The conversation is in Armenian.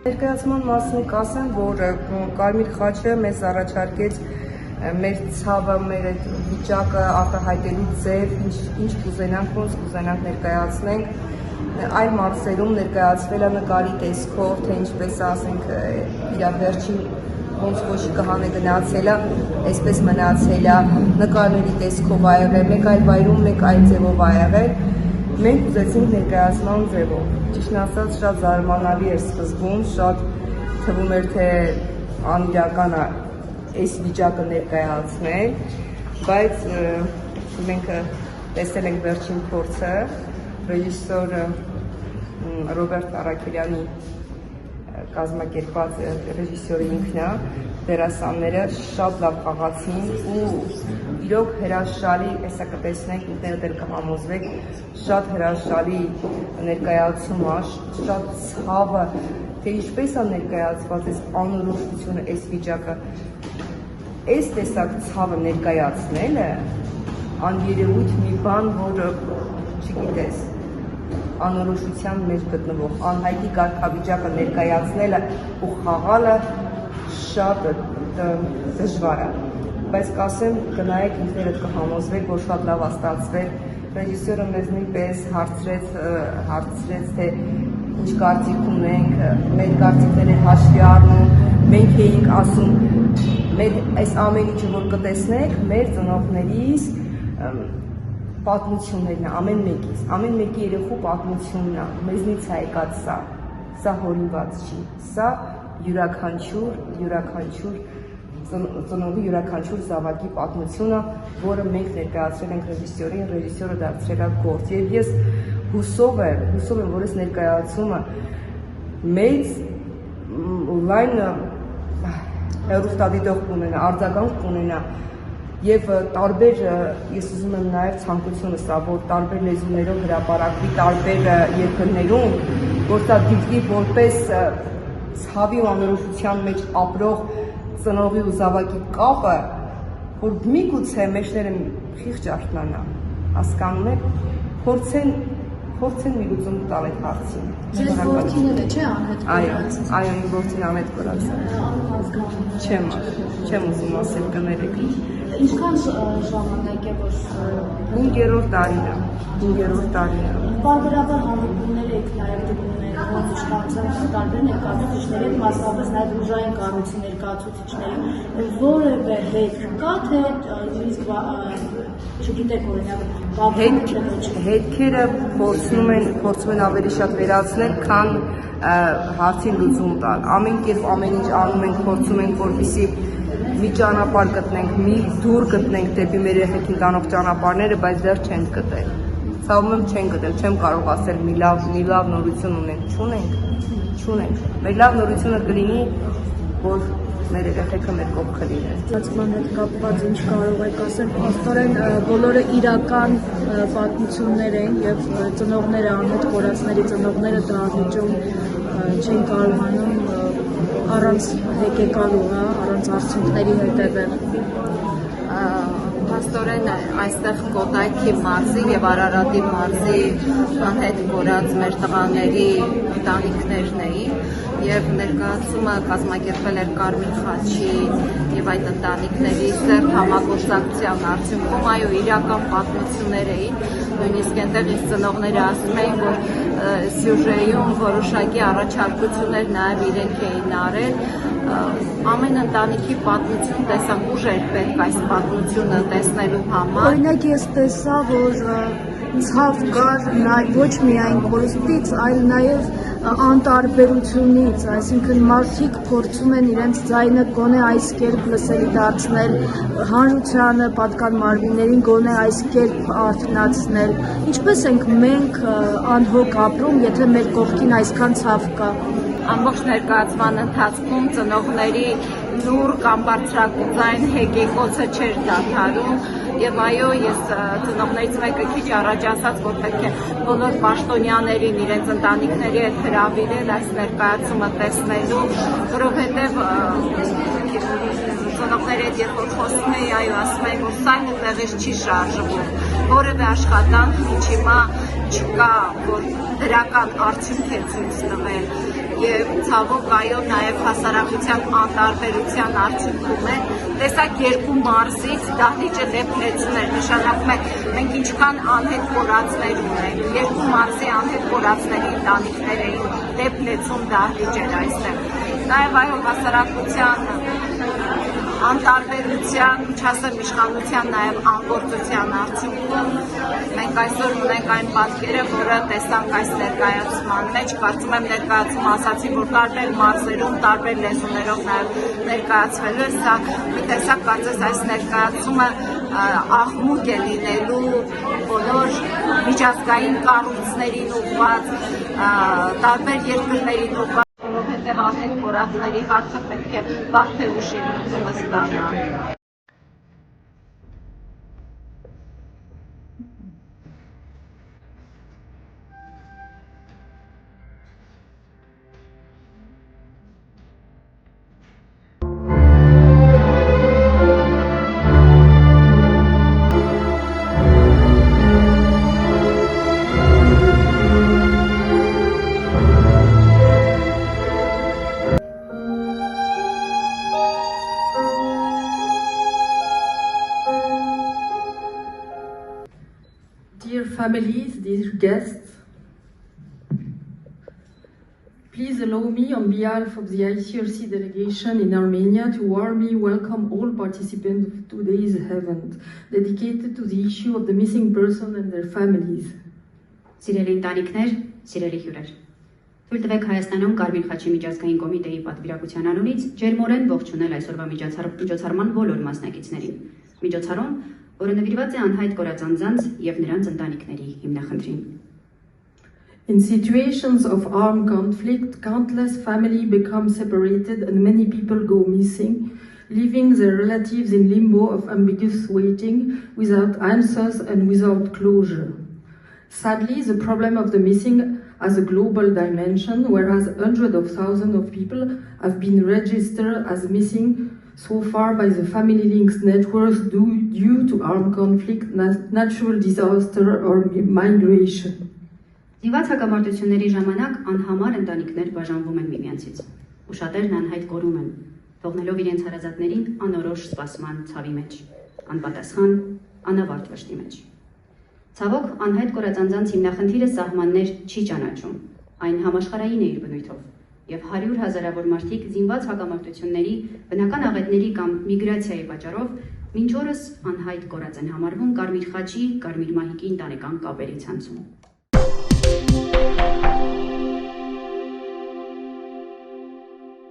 Ներկայացման մասին կասեմ, որ Կարմիր խաչը մեզ առաջարկեց մեր ցավը, մեր այդ վիճակը արտահայտելու ձև, ինչ կուզենանք, ոնց կուզենանք ներկայացնենք, այլ մարզերում ներկայացվել է նկարի տեսքով, թե ինչպես ասենք իր վերջին ոնց ոչ կհանը գնացել է, այսպես մնացել է, նկարների տեսքով ա եղել, մեկ այլ վայրում, մեկ այլ ձևով ա եղել, մենք ուզեցինք ներկայացման ձևով, ճիշտն ասած շատ զարմանալի էր սկզբում, շատ թվում էր, թե անիրական է այս վիճակը ներկայացնել, բայց մենք տեսել ենք վերջին փորձը, ռեժիսոր Ռոբերտ Արաքելյանի կազմակերպած ռեժիսորի ինքն է, դերասանները շատ լավ խաղացին ու իրոք հրաշալի, հեսա կտեսնենք, ինքներդ էլ կհամոզվեք, շատ հրաշալի ներկայացում է, շատ ցավը, թե ինչպես է ներկայացված այս անորոշությունը, այս վիճակը, այս տեսակ ցավը ներկայացնելը աներևույթ մի բան, որ չգիտես, անորոշության մեջ գտնվող, անհայտի կարգավիճակը ներկայացնելը ու խաղալը շատ դժվար է, բայց կասեմ, գնայեք ինքներդ կհամոզվեք, որ շատ լավ է ստացվել, ռեժիսորը մեզ նույնպես հարցրեց, թե ինչ կարծիք ունենք, մեր կարծիքները հաշվի առնում, մենք էինք ասում, մեր այս ամեն ինչը, որ կտեսնեք, մեր ծնողներիս պատմություններն է, ամեն մեկի երեխու պատմությունն է, մեզնից է եկած սա հորինված չի, սա յուրաքանչյուր ծնողի յուրաքանչյուր զավակի պատմությունը, որը մենք ներկայացրել ենք ռեժիսորին, ռեժիսորը դարձրել է գործ, եւ ես հուսով եմ, որ այս ներկայացումը մեծ լայն հեռուստադիտող կունենա, արձագանք կունենա, եւ տարբեր, ես ուզում եմ նաեւ ցանկությունը սա, որ տարբեր լեզուներով հրապարակվի տարբեր երկրներում, որ սա դիտվի որպես ցավի ու անորոշության մեջ ապրող ծնողի ու զավակի կապը, որ միգուցե մեջները խիղճ արթնանա, հասկանում եք, փորձեն մի լուծում տալ այդ հարցին։ Ձեզ որդին էլ է, չէ՞ անհետ կորած։ Այո, իմ որդին անհետ կորած է։ Չեմ ուզում ասել, կներեք։ Ինչքան ժամանակ է, որ 5-րդ տարին է։ Պարբերաբար հանդիպումներ եք նաև դուքումներ, ոնց իշխանության տարբեր ներկայացուցիչների, մասնավորապես նաև ուժային կառույցի ներկայացուցիչների, որևէ հետ կա, թե նույնիսկ չգիտեք օրինակ հետքերը փորձում են ավելի շատ վերացնել, քան հարցին լուծում տալ։ Ամեն կերպ ամեն ինչ անում ենք, փորձում ենք, որպեսզի մի ճանապարհ գտնենք, մի դուռ գտնենք դեպի մեր երեխեքին տանող ճանապարհները, բայց դեռ չենք գտել։ Ցավում եմ չենք գտել, չեմ կարող ասել մի լավ նորություն ունենք, չունենք։ Մեր լավ նորությունը կլինի, որ մեր երեխեքը մեր կողքը լինեն։ Ստացման հետ կապված ինչ կարող եք ասել, փաստորեն բոլորը իրական պատմություններ են եւ ծնողները, անհետ կորածների ծնողները դահլիճում չեն կարողանում առանց հեկեկալու, առանց արդյունքների հետևել։ Փաստորեն այստեղ Կոտայքի մարզի եւ Արարատի մարզի անհետ կորած մեր տղաների ընտանիքներն էին եւ ներկայացումը կազմակերպել էր Կարմիր խաչի եւ այդ ընտանիքների սերտ համագործակցության արդյունքում, այո, իրական պատմություններ էին, նույնիսկ այնտեղից ծնողները ասում էին, որ սյուժեում որոշակի առաջարկություններ նաեւ իրենք էին արել, ամեն ընտանիքի պատմություն տեսանք, ուժ էր պետք այս պատմությունը տեսնելու համար։ Օրինակ ես տեսա, որ ցավ կար ոչ միայն կորստից, այլ նաև անտարբերությունից, այսինքն մարդիկ փորձում են իրենց ձայնը գոնե այս կերպ լսելի դարձնել, հանրությանը, պատկան մարմիններին գոնե այս կերպ արթնացնել։ Ինչպես ենք մենք անհոգ ապրում, եթե մեր կողքին այսքան ցավ կա։ Ամբողջ ներկայացման ընթացքում ծնողների լուր կամ բարձրակուծային հեկեկոցը չէր դադարում եւ այո, ես ծնողներից մեկը քիչ առաջ ասաց, որ պետք է բոլոր պաշտոնյաներին իրենց ընտանիքների հետ հրավիրել այս ներկայացումը տեսնելու, որովհետեւ ծնողների հետ երբ որ խոսում էի, այո, ասում էին, որ սա տեղից չի շարժվում, որևէ աշխատանք մինչ հիմա չկա, որ դրական արդյունք է ցույց տվել։ եւ ցավոք այո նաեւ հասարակության անտարբերության արդյունքում է տեսակ երկու մարզից դահլիճը դեպլեցում էր, նշանակում է մենք ինչքան անհետ կորածներ ունենք, երկու մարզի անհետ կորածների ընտանիքներ էին դեպլեցում դահլիճեր այստեղ, նաեւ այո հասարակության անտարբերության, չասեմ իշխանության նաև անգործության արդյունքում մենք այսօր ունենք այն պատկերը, որը տեսանք այս ներկայացման մեջ, կարծում եմ ներկայացումը ասացի, որ տարբեր մարզերում, տարբեր լեզուներով նաև ներկայացվելու է, սա մի տեսակ կարծես այս ներկայացումը աղմուկ է լինելու բոլոր միջազգային կառույցներին ուղղված, տարբեր երկրներին ուղղված որովհետև անհետ կորածների հարցը պետք է վաղ թե ուշ լուծումը ստանա։ Dear families, dear guests, please allow me on behalf of the ICRC delegation in Armenia to warmly welcome all participants of today's event dedicated to the issue of the missing person and their families. Սիրելի ընտանիքներ, սիրելի հյուրեր։ Թույլ տվեք Հայաստանում Կարմիր խաչի միջազգային կոմիտեի պատվիրակության անունից ջերմորեն ողջունել այսօրվա միջոցառման բոլոր մասնակիցներին։ Միջոցառում, որը նվիրված է անհայտ կորած անձանց եւ նրանց ընտանիքների հիմնախնդրին։ In situations of armed conflict, countless families become separated and many people go missing, leaving their relatives in limbo of ambiguous waiting, without answers and without closure. Sadly, the problem of the missing has a global dimension, whereas hundreds of thousands of people have been registered as missing so far by the Family Links networks due to armed conflict, natural disaster or migration. Զինված հակամարտությունների ժամանակ անհամար ընտանիքներ բաժանվում են միմյանցից, ու շատերն անհայտ կորում են, թողնելով իրենց հարազատներին անորոշ սպասման ցավի մեջ, անպատասխան, անավարտ վշտի մեջ։ Ցավոք, անհայտ կորած անձանց հիմնախնդիրը սահմաններ չի ճանաչում, այն համաշխարհային է իր բնույթով, եւ 100 հազարավոր մարդիկ զինված հակամարտությունների, բնական աղետների կամ միգրացիայի պատճառով մինչ օրս անհայտ կորած են համարվում Կարմիր խաչի, Կարմիր մահիկի ընտանեկան կապերի ցանցում։